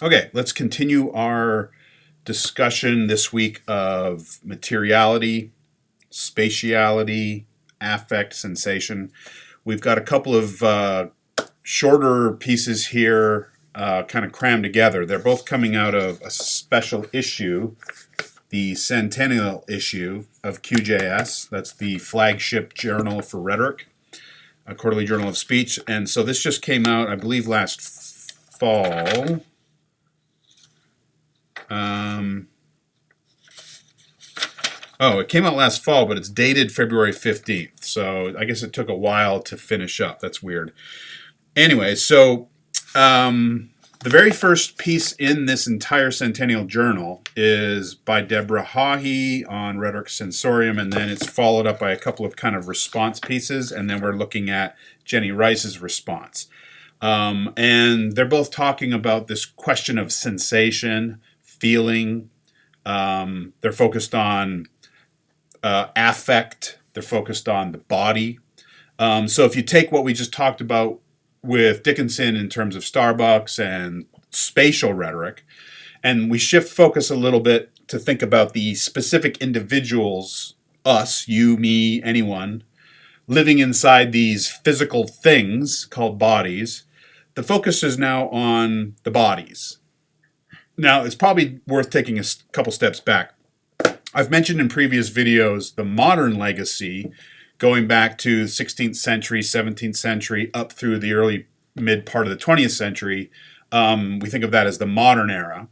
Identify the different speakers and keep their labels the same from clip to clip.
Speaker 1: Okay, let's continue our discussion this week of materiality, spatiality, affect, sensation. We've got a couple of shorter pieces here kind of crammed together. They're both coming out of a special issue, the Centennial Issue of QJS. That's the flagship journal for Rhetoric, a quarterly journal of speech. And so this just came out, I believe, last fall. Oh, it came out last fall, but it's dated February 15th. So I guess it took a while to finish up. That's weird. Anyway, so the very first piece in this entire Centennial Journal is by Deborah Hawhee on Rhetoric Sensorium, and then it's followed up by a couple of kind of response pieces, and then we're looking at Jenny Rice's response. And they're both talking about this question of sensation, feeling. They're focused on affect. They're focused on the body. So if you take what we just talked about with Dickinson in terms of Starbucks and spatial rhetoric, and we shift focus a little bit to think about the specific individuals, us, you, me, anyone, living inside these physical things called bodies, the focus is now on the bodies. Now, it's probably worth taking a couple steps back. I've mentioned in previous videos the modern legacy going back to the 16th century, 17th century, up through the early mid part of the 20th century. We think of that as the modern era.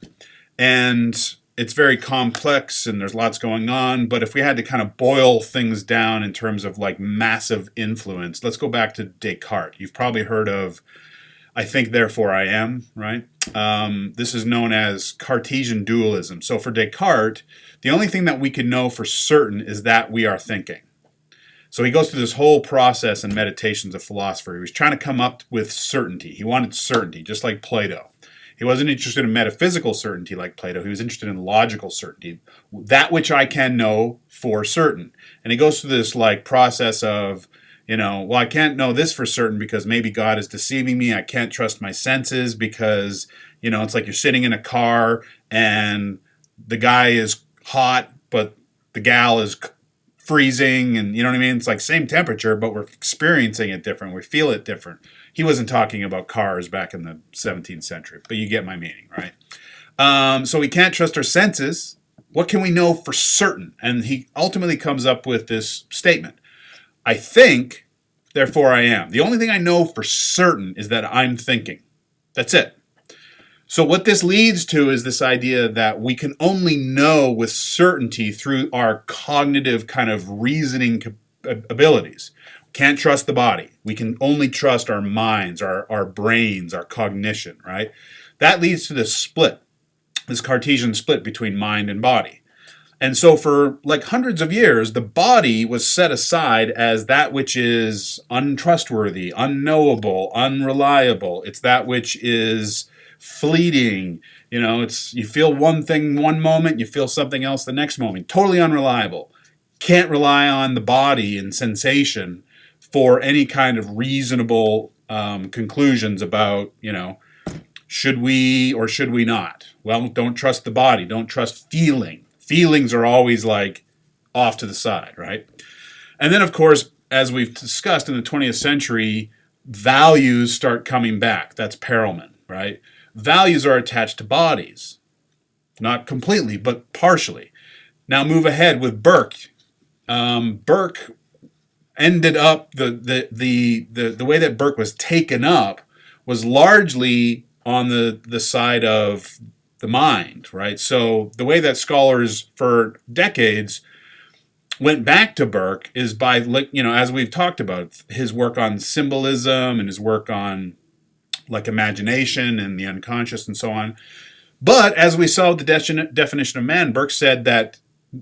Speaker 1: And it's very complex and there's lots going on. But if we had to kind of boil things down in terms of like massive influence, let's go back to Descartes. You've probably heard of I think, therefore I am, right? This is known as Cartesian dualism. So for Descartes, the only thing that we can know for certain is that we are thinking. So he goes through this whole process in Meditations of Philosophy. He was trying to come up with certainty. He wanted certainty, just like Plato. He wasn't interested in metaphysical certainty like Plato. He was interested in logical certainty, that which I can know for certain. And he goes through this like process of, well, I can't know this for certain because maybe God is deceiving me. I can't trust my senses because, it's like you're sitting in a car and the guy is hot, but the gal is freezing, and you know what I mean? It's like same temperature, but we're experiencing it different. We feel it different. He wasn't talking about cars back in the 17th century, but you get my meaning, right? So we can't trust our senses. What can we know for certain? And he ultimately comes up with this statement. I think, therefore I am. The only thing I know for certain is that I'm thinking. That's it. So what this leads to is this idea that we can only know with certainty through our cognitive kind of reasoning abilities. Can't trust the body. We can only trust our minds, our brains, our cognition, right? That leads to this split, this Cartesian split between mind and body. And so for like hundreds of years, the body was set aside as that which is untrustworthy, unknowable, unreliable. It's that which is fleeting. You feel one thing one moment, you feel something else the next moment. Totally unreliable. Can't rely on the body and sensation for any kind of reasonable conclusions about, should we or should we not? Well, don't trust the body. Don't trust feeling. Feelings are always like off to the side, right? And then, of course, as we've discussed in the 20th century, values start coming back. That's Perelman, right? Values are attached to bodies. Not completely, but partially. Now move ahead with Burke. Burke ended up, the way that Burke was taken up was largely on the side of the mind, right? So the way that scholars for decades went back to Burke is by, as we've talked about, his work on symbolism and his work on like imagination and the unconscious and so on. But as we saw with the definition of man, Burke said that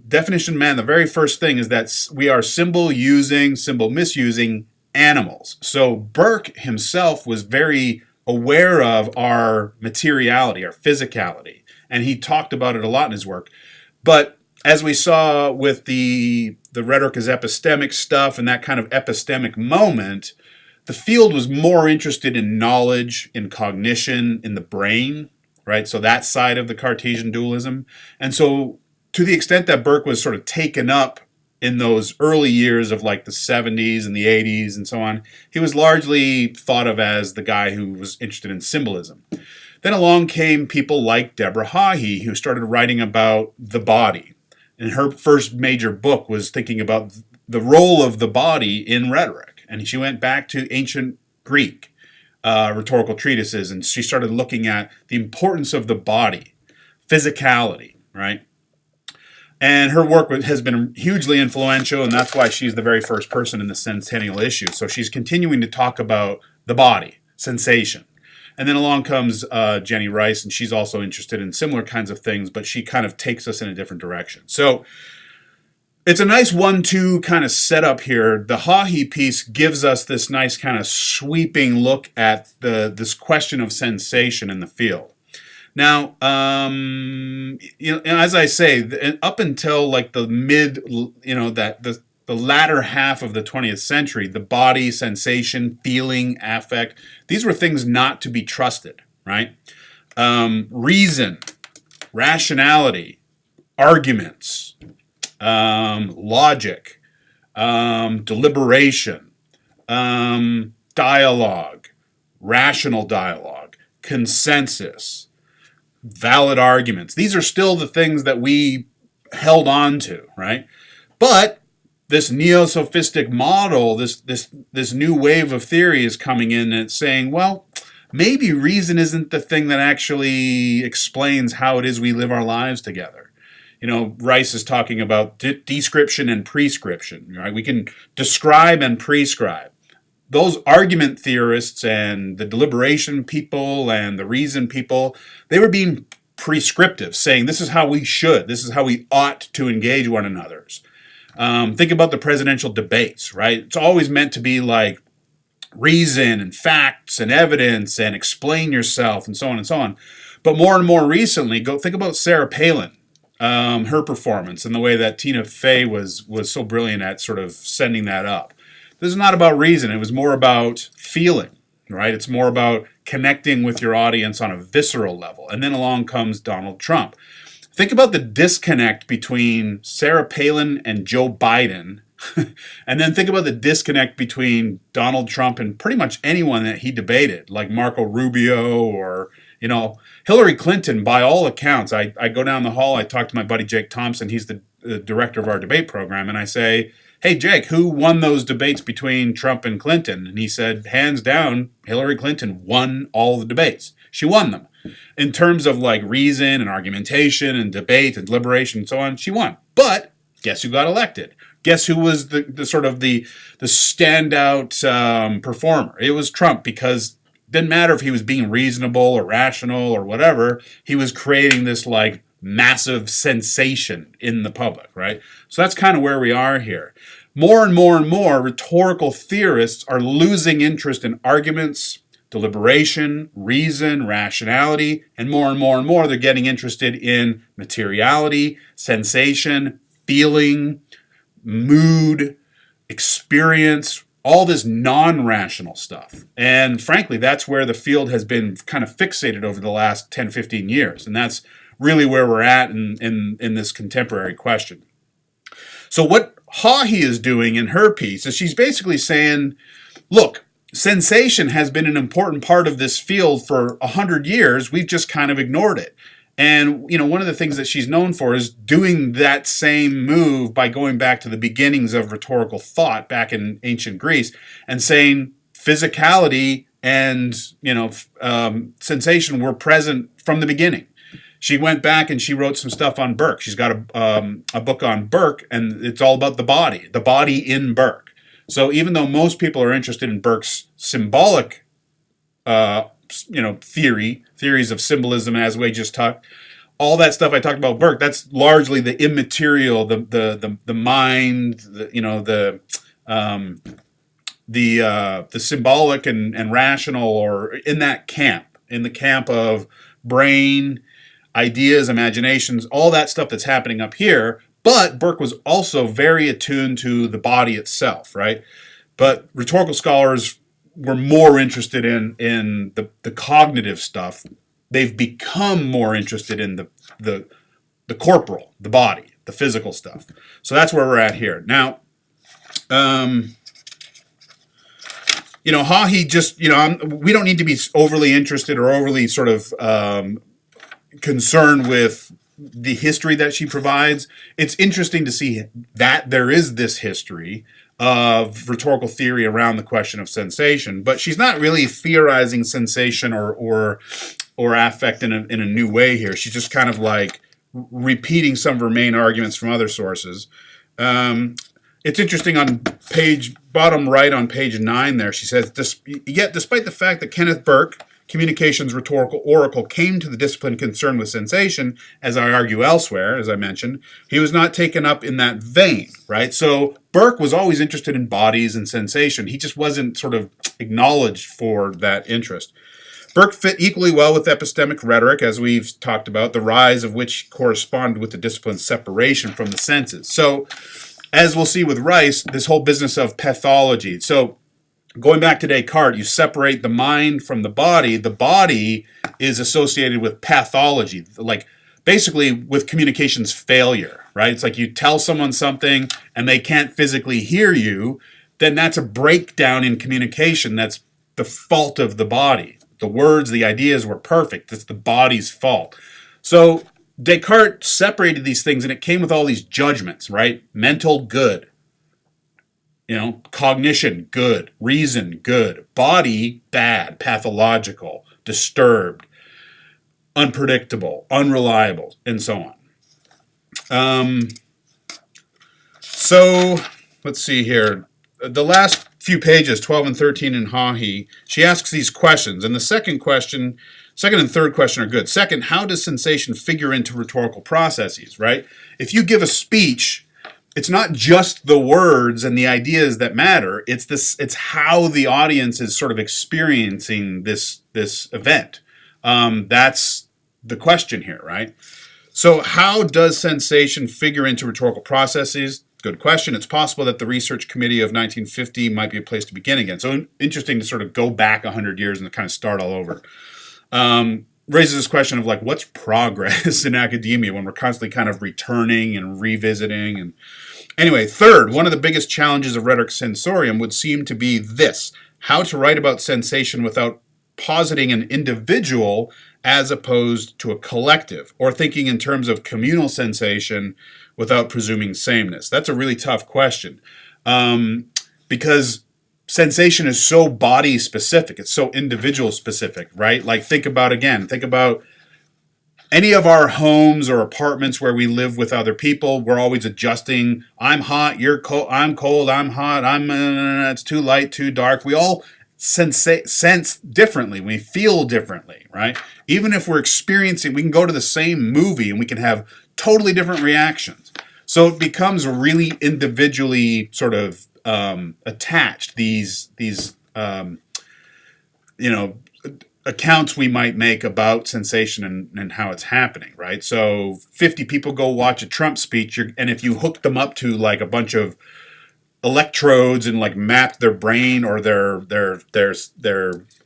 Speaker 1: definition of man, the very first thing is that we are symbol using, symbol misusing animals. So Burke himself was very aware of our materiality, our physicality, and he talked about it a lot in his work. But as we saw with the rhetoric as epistemic stuff and that kind of epistemic moment, the field was more interested in knowledge, in cognition, in the brain, right? So that side of the Cartesian dualism. And so to the extent that Burke was sort of taken up in those early years of like the 70s and the 80s and so on, he was largely thought of as the guy who was interested in symbolism. Then along came people like Deborah Hawhee, who started writing about the body. And her first major book was thinking about the role of the body in rhetoric. And she went back to ancient Greek rhetorical treatises, and she started looking at the importance of the body, physicality, right? And her work has been hugely influential, and that's why she's the very first person in the Centennial Issue. So she's continuing to talk about the body, sensation. And then along comes Jenny Rice, and she's also interested in similar kinds of things, but she kind of takes us in a different direction. So it's a nice 1-2 kind of setup here. The Hawhee piece gives us this nice kind of sweeping look at this question of sensation in the field. Now, as I say, up until like the the latter half of the 20th century, the body, sensation, feeling, affect, these were things not to be trusted, right? Reason, rationality, arguments, logic, deliberation, dialogue, rational dialogue, consensus, valid arguments. These are still the things that we held on to, right? But this neo-sophistic model, this new wave of theory is coming in and it's saying, well, maybe reason isn't the thing that actually explains how it is we live our lives together. Rice is talking about description and prescription, right? We can describe and prescribe. Those argument theorists and the deliberation people and the reason people, they were being prescriptive, saying this is how we should, this is how we ought to engage one another. Think about the presidential debates, right? It's always meant to be like reason and facts and evidence and explain yourself and so on and so on. But more and more recently, go think about Sarah Palin, her performance and the way that Tina Fey was so brilliant at sort of sending that up. This is not about reason. It was more about feeling, right? It's more about connecting with your audience on a visceral level. And then along comes Donald Trump. Think about the disconnect between Sarah Palin and Joe Biden. And then think about the disconnect between Donald Trump and pretty much anyone that he debated, like Marco Rubio or, Hillary Clinton. By all accounts, I go down the hall, I talk to my buddy Jake Thompson. He's the director of our debate program. And I say, hey, Jake, who won those debates between Trump and Clinton? And he said, hands down, Hillary Clinton won all the debates. She won them. In terms of like reason and argumentation and debate and deliberation and so on, she won. But guess who got elected? Guess who was the sort of the standout performer? It was Trump, because it didn't matter if he was being reasonable or rational or whatever. He was creating this like massive sensation in the public, right? So that's kind of where we are here. More and more and more rhetorical theorists are losing interest in arguments, deliberation, reason, rationality, and more and more they're getting interested in materiality, sensation, feeling, mood, experience, all this non-rational stuff. And frankly, that's where the field has been kind of fixated over the last 10, 15 years. And that's really where we're at in this contemporary question. So what Hawhee is doing in her piece is she's basically saying, look, sensation has been an important part of this field for 100 years. We've just kind of ignored it. And, one of the things that she's known for is doing that same move by going back to the beginnings of rhetorical thought back in ancient Greece and saying physicality and, sensation were present from the beginning. She went back and she wrote some stuff on Burke. She's got a book on Burke, and it's all about the body in Burke. So even though most people are interested in Burke's symbolic theories of symbolism, as we just talked, all that stuff I talked about Burke, that's largely the immaterial, the mind, the symbolic and rational, or in that camp, in the camp of brain, ideas, imaginations, all that stuff that's happening up here. But Burke was also very attuned to the body itself, right? But rhetorical scholars were more interested in the cognitive stuff, they've become more interested in the corporal, the body, the physical stuff. So that's where we're at here now. Hawhee just, we don't need to be overly interested or overly sort of concerned with the history that she provides. It's interesting to see that there is this history of rhetorical theory around the question of sensation, but she's not really theorizing sensation or affect in a new way here. She's just kind of like repeating some of her main arguments from other sources. It's interesting on bottom right on page 9 there, she says, yet despite the fact that Kenneth Burke, communications rhetorical oracle, came to the discipline concerned with sensation, as I argue elsewhere, as I mentioned, he was not taken up in that vein, right? So Burke was always interested in bodies and sensation. He just wasn't sort of acknowledged for that interest. Burke fit equally well with epistemic rhetoric, as we've talked about, the rise of which corresponded with the discipline's separation from the senses. So, as we'll see with Rice, this whole business of pathology. So, going back to Descartes, you separate the mind from the body. The body is associated with pathology, like basically with communications failure, right? It's like you tell someone something and they can't physically hear you, then that's a breakdown in communication. That's the fault of the body. The words, the ideas were perfect. It's the body's fault. So Descartes separated these things, and it came with all these judgments, right? Mental, good. Cognition, good. Reason, good. Body, bad. Pathological. Disturbed. Unpredictable. Unreliable. And so on. So, let's see here. The last few pages, 12 and 13 in Hawhee, she asks these questions. And the second and third question are good. Second, how does sensation figure into rhetorical processes, right? If you give a speech, it's not just the words and the ideas that matter. It's how the audience is sort of experiencing this event. That's the question here, right? So how does sensation figure into rhetorical processes? Good question. It's possible that the research committee of 1950 might be a place to begin again. So interesting to sort of go back 100 years and kind of start all over. Raises this question of like, what's progress in academia when we're constantly kind of returning and revisiting? And anyway, third, one of the biggest challenges of Rhetoric Sensorium would seem to be this: how to write about sensation without positing an individual as opposed to a collective, or thinking in terms of communal sensation without presuming sameness. That's a really tough question, because sensation is so body specific. It's so individual specific, right? Like think about any of our homes or apartments where we live with other people. We're always adjusting. I'm hot, you're cold, I'm cold, I'm hot, it's too light, too dark. We all sense differently. We feel differently, right? Even if we're experiencing, we can go to the same movie and we can have totally different reactions. So it becomes really individually sort of attached. These accounts we might make about sensation and how it's happening, right? So 50 people go watch a Trump speech, and if you hook them up to like a bunch of electrodes and like map their brain or their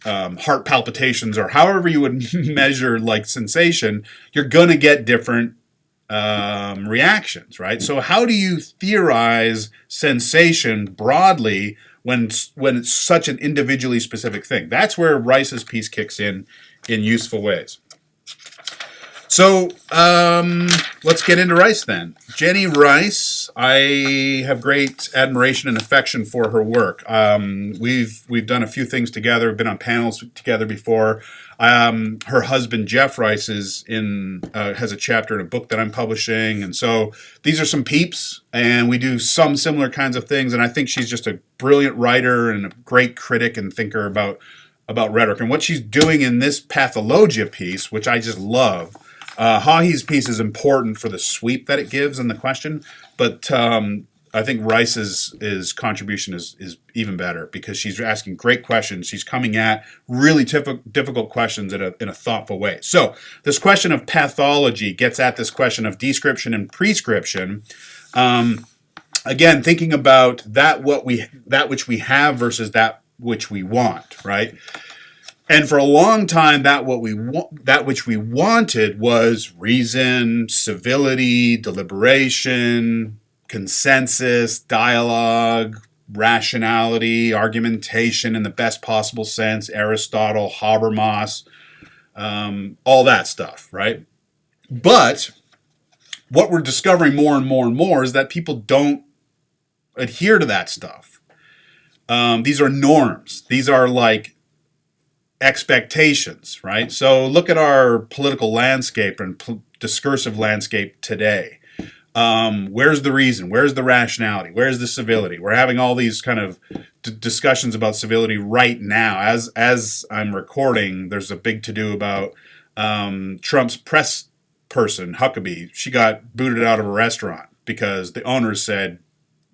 Speaker 1: heart palpitations or however you would measure like sensation, you're gonna get different reactions, right? So how do you theorize sensation broadly when it's such an individually specific thing? That's where Rice's piece kicks in useful ways. So let's get into Rice then. Jenny Rice, I have great admiration and affection for her work. We've done a few things together, been on panels together before. Her husband Jeff Rice has a chapter in a book that I'm publishing, and so these are some peeps, and we do some similar kinds of things. And I think she's just a brilliant writer and a great critic and thinker about rhetoric. And what she's doing in this Pathologia piece, which I just love. Hawhee's piece is important for the sweep that it gives in the question, but I think Rice's contribution is even better because she's asking great questions. She's coming at really difficult questions in a thoughtful way. So this question of pathology gets at this question of description and prescription. Again, thinking about that which we have versus that which we want, right? And for a long time, that which we wanted was reason, civility, deliberation, consensus, dialogue, rationality, argumentation in the best possible sense, Aristotle, Habermas, all that stuff, right? But what we're discovering more and more and more is that people don't adhere to that stuff. These are norms. These are like expectations, right? So look at our political landscape and discursive landscape today. Where's the reason? Where's the rationality? Where's the civility? We're having all these kind of discussions about civility right now. As I'm recording, there's a big to-do about Trump's press person, Huckabee. She got booted out of a restaurant because the owners said,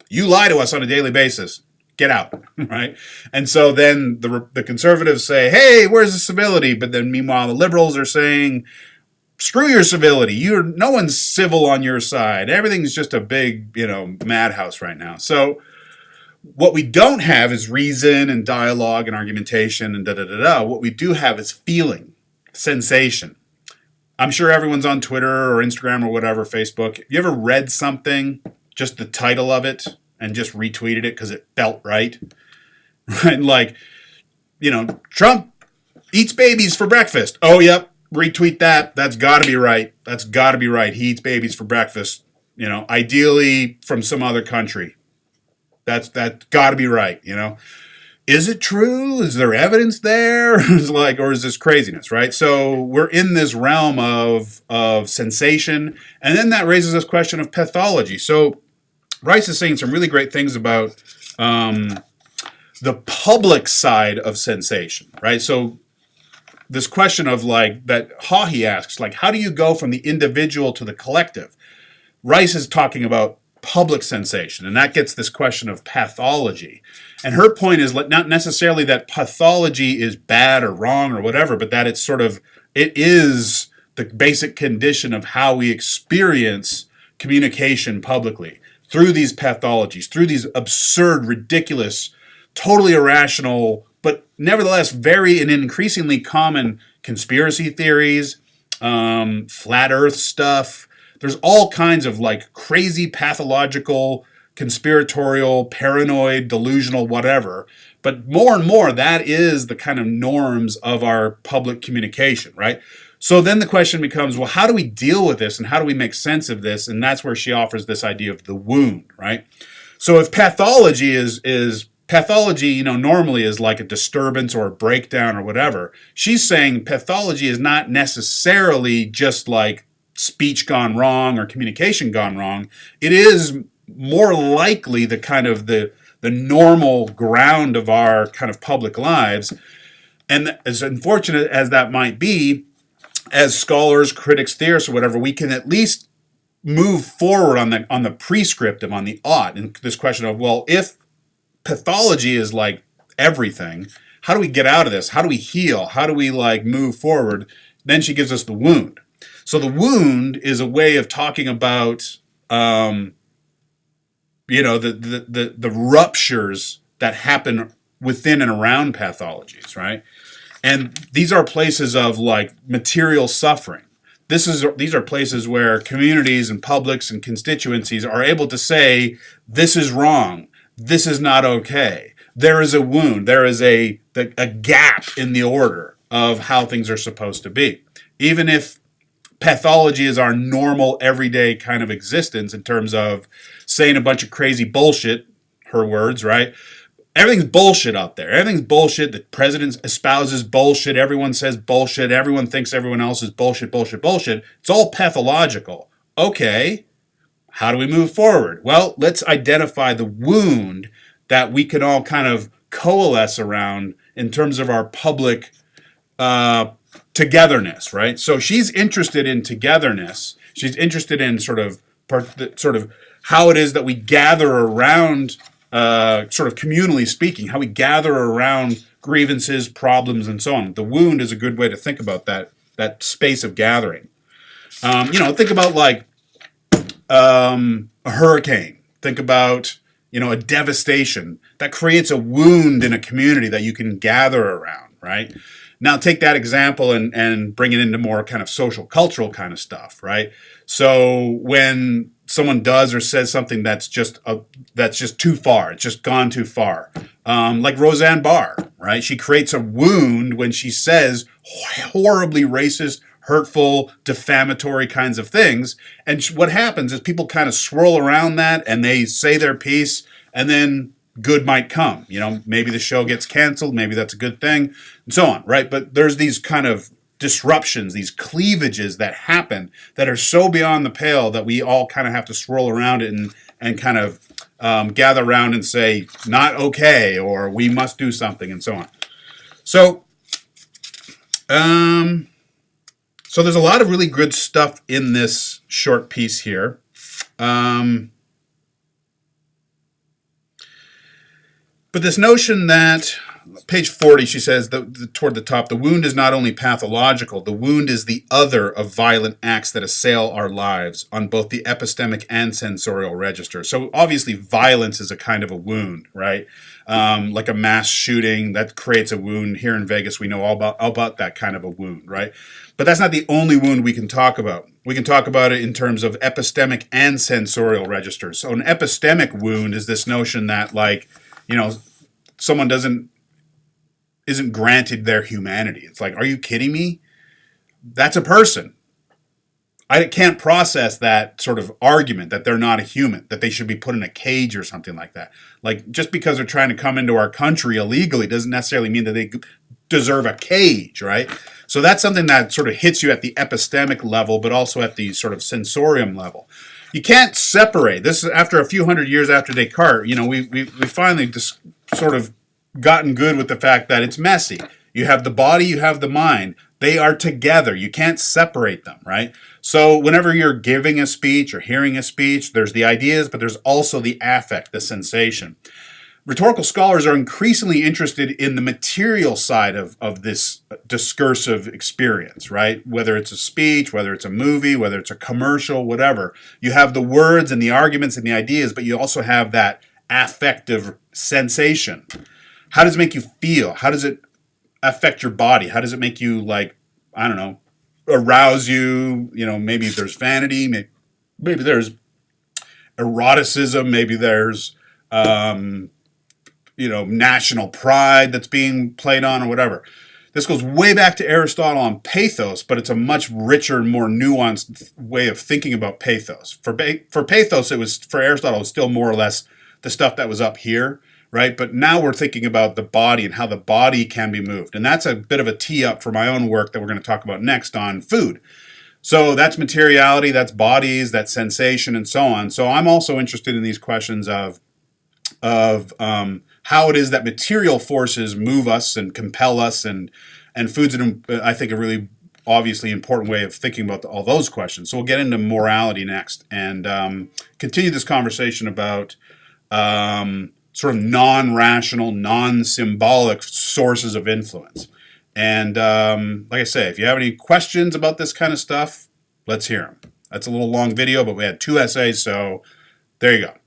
Speaker 1: "You lie to us on a daily basis. Get out," right? And so then the conservatives say, "Hey, where's the civility?" But then meanwhile, the liberals are saying, "Screw your civility. No one's civil on your side. Everything's just a big, madhouse right now." So what we don't have is reason and dialogue and argumentation and da-da-da-da. What we do have is feeling, sensation. I'm sure everyone's on Twitter or Instagram or whatever, Facebook. You ever read something, just the title of it, and just retweeted it because it felt right? Right? Like, Trump eats babies for breakfast. Oh, yep. Retweet that. That's got to be right. That's got to be right. He eats babies for breakfast. Ideally from some other country. That's got to be right. Is it true? Is there evidence there? Or is this craziness, right? So we're in this realm of sensation, and then that raises this question of pathology. So Rice is saying some really great things about the public side of sensation, right? So this question of that Hawhee asks, how do you go from the individual to the collective? Rice is talking about public sensation, and that gets this question of pathology. And her point is not necessarily that pathology is bad or wrong or whatever, but that it is the basic condition of how we experience communication publicly through these pathologies, through these absurd, ridiculous, totally irrational, but nevertheless very and increasingly common conspiracy theories, flat earth stuff. There's all kinds of crazy pathological, conspiratorial, paranoid, delusional, whatever. But more and more, that is the kind of norms of our public communication, right? So then the question becomes, well, how do we deal with this and how do we make sense of this? And that's where she offers this idea of the wound, right? So if pathology is pathology, normally is like a disturbance or a breakdown or whatever. She's saying pathology is not necessarily just like speech gone wrong or communication gone wrong. It is more likely the kind of the normal ground of our kind of public lives. And as unfortunate as that might be, as scholars, critics, theorists, or whatever, we can at least move forward on the prescriptive, on the ought, and this question of, well, if pathology is like everything, how do we get out of this? How do we heal? How do we move forward? Then she gives us the wound. So the wound is a way of talking about the ruptures that happen within and around pathologies, right? And these are places of material suffering. These are places where communities and publics and constituencies are able to say, this is wrong, this is not okay. There is a wound, there is a gap in the order of how things are supposed to be. Even if pathology is our normal, everyday kind of existence in terms of saying a bunch of crazy bullshit, her words, right? Everything's bullshit out there. Everything's bullshit. The president espouses bullshit. Everyone says bullshit. Everyone thinks everyone else is bullshit, bullshit, bullshit. It's all pathological. Okay, how do we move forward? Well, let's identify the wound that we can all kind of coalesce around in terms of our public togetherness, right? So she's interested in togetherness. She's interested in sort of how it is that we gather around, sort of communally speaking, how we gather around grievances, problems, and so on. The wound is a good way to think about that space of gathering. Think about a hurricane. Think about a devastation that creates a wound in a community that you can gather around, right? Now take that example and bring it into more kind of social cultural kind of stuff, right? So when someone does or says something that's just too far, it's just gone too far, like Roseanne Barr, right? She creates a wound when she says horribly racist, hurtful, defamatory kinds of things. And what happens is people kind of swirl around that and they say their piece, and then good might come. You know, maybe the show gets canceled, maybe that's a good thing, and so on, right? But there's these kind of disruptions, these cleavages that happen that are so beyond the pale that we all kind of have to swirl around it and kind of gather around and say, not okay, or we must do something, and so on. So, so there's a lot of really good stuff in this short piece here. But this notion that, page 40, she says, toward the top, the wound is not only pathological, the wound is the other of violent acts that assail our lives on both the epistemic and sensorial register. So obviously violence is a kind of a wound, right? Like a mass shooting, that creates a wound. Here in Vegas, we know all about that kind of a wound, right? But that's not the only wound we can talk about. We can talk about it in terms of epistemic and sensorial registers. So an epistemic wound is this notion that, like, you know, someone isn't granted their humanity. It's like, are you kidding me? That's a person. I can't process that sort of argument that they're not a human, that they should be put in a cage or something like that. Like, just because they're trying to come into our country illegally doesn't necessarily mean that they deserve a cage, right? So that's something that sort of hits you at the epistemic level, but also at the sort of sensorium level. You can't separate. This is after a few hundred years after Descartes. You know, we finally just sort of gotten good with the fact that it's messy. You have the body, you have the mind. They are together. You can't separate them, right? So whenever you're giving a speech or hearing a speech, there's the ideas, but there's also the affect, the sensation. Rhetorical scholars are increasingly interested in the material side of this discursive experience, right? Whether it's a speech, whether it's a movie, whether it's a commercial, whatever. You have the words and the arguments and the ideas, but you also have that affective sensation. How does it make you feel? How does it affect your body? How does it make you, like, I don't know, arouse you? You know, maybe there's vanity, maybe there's eroticism, maybe there's you know, national pride that's being played on, or whatever. This goes way back to Aristotle on pathos, but it's a much richer, more nuanced way of thinking about pathos. For pathos, for Aristotle, it was still more or less the stuff that was up here, right? But now we're thinking about the body and how the body can be moved. And that's a bit of a tee up for my own work that we're going to talk about next on food. So that's materiality, that's bodies, that's sensation, and so on. So I'm also interested in these questions of how it is that material forces move us and compel us, and food's, I think, a really obviously important way of thinking about all those questions. So we'll get into morality next and continue this conversation about sort of non-rational, non-symbolic sources of influence. And like I say, if you have any questions about this kind of stuff, let's hear them. That's a little long video, but we had 2 essays, so there you go.